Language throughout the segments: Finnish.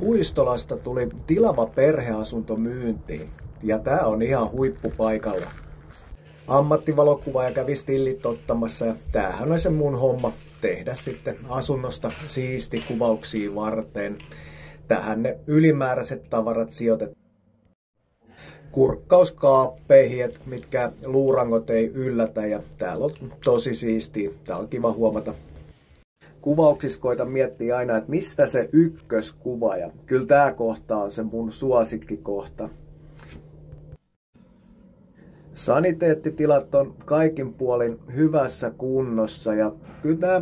Puistolasta tuli tilava perheasunto myyntiin ja tää on ihan huippupaikalla. Ammattivalokuvaaja kävi stillit ottamassa ja tämähän on se mun homma tehdä sitten asunnosta siisti kuvauksia varten. Tähän ne ylimääräiset tavarat sijoitetaan. Kurkkauskaappeihin, mitkä luurangot ei yllätä ja täällä on tosi siistiä. Tää on kiva huomata. Kuvauksissa koitan miettiä aina, että mistä se ykköskuva ja kyllä tää kohta on se mun suosikkikohta. Saniteettitilat on kaikin puolin hyvässä kunnossa ja kyllä nämä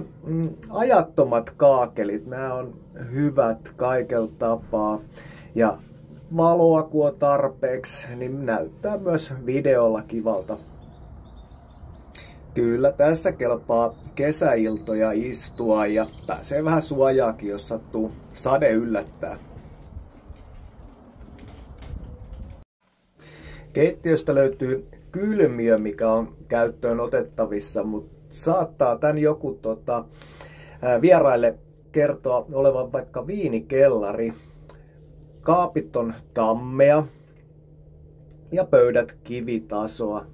ajattomat kaakelit, nämä on hyvät kaikella tapaa ja valoa kun on tarpeeksi, niin näyttää myös videolla kivalta. Kyllä tässä kelpaa kesäiltoja istua ja pääsee vähän suojaakin, jos sattuu sade yllättää. Keittiöstä löytyy kylmiö, mikä on käyttöön otettavissa, mutta saattaa tän joku vieraille kertoa olevan vaikka viinikellari. Kaapit on tammea ja pöydät kivitasoa.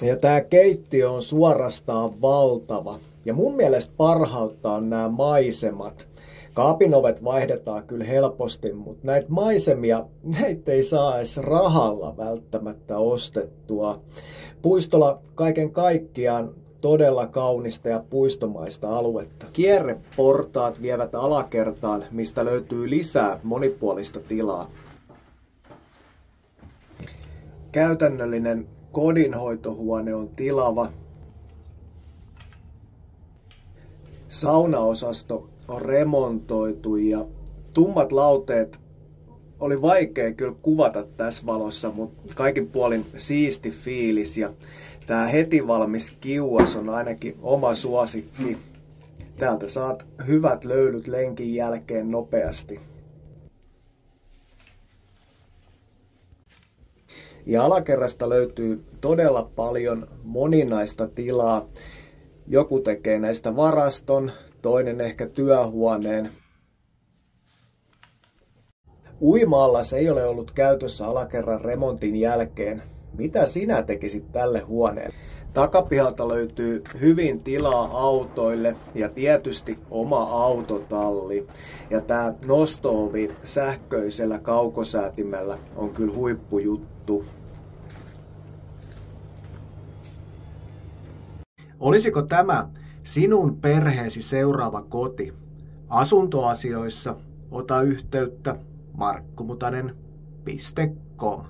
Ja tää keittiö on suorastaan valtava. Ja mun mielestä parhautta on nämä maisemat. Kaapin ovet vaihdetaan kyllä helposti, mutta näitä maisemia, näitä ei saa edes rahalla välttämättä ostettua. Puistola kaiken kaikkiaan todella kaunista ja puistomaista aluetta. Kierreportaat vievät alakertaan, mistä löytyy lisää monipuolista tilaa. Käytännöllinen kodinhoitohuone on tilava. Saunaosasto on remontoitu ja tummat lauteet oli vaikea kyllä kuvata tässä valossa, mutta kaikin puolin siisti fiilis ja tää heti valmis kiuas on ainakin oma suosikki. Täältä saat hyvät löydyt lenkin jälkeen nopeasti. Ja alakerrasta löytyy todella paljon moninaista tilaa. Joku tekee näistä varaston, toinen ehkä työhuoneen. Uima-allas ei ole ollut käytössä alakerran remontin jälkeen. Mitä sinä tekisit tälle huoneelle? Takapihalta löytyy hyvin tilaa autoille ja tietysti oma autotalli. Ja tää nosto-ovi sähköisellä kaukosäätimellä on kyllä huippujuttu. Olisiko tämä sinun perheesi seuraava koti? Asuntoasioissa ota yhteyttä markkumutanen.com.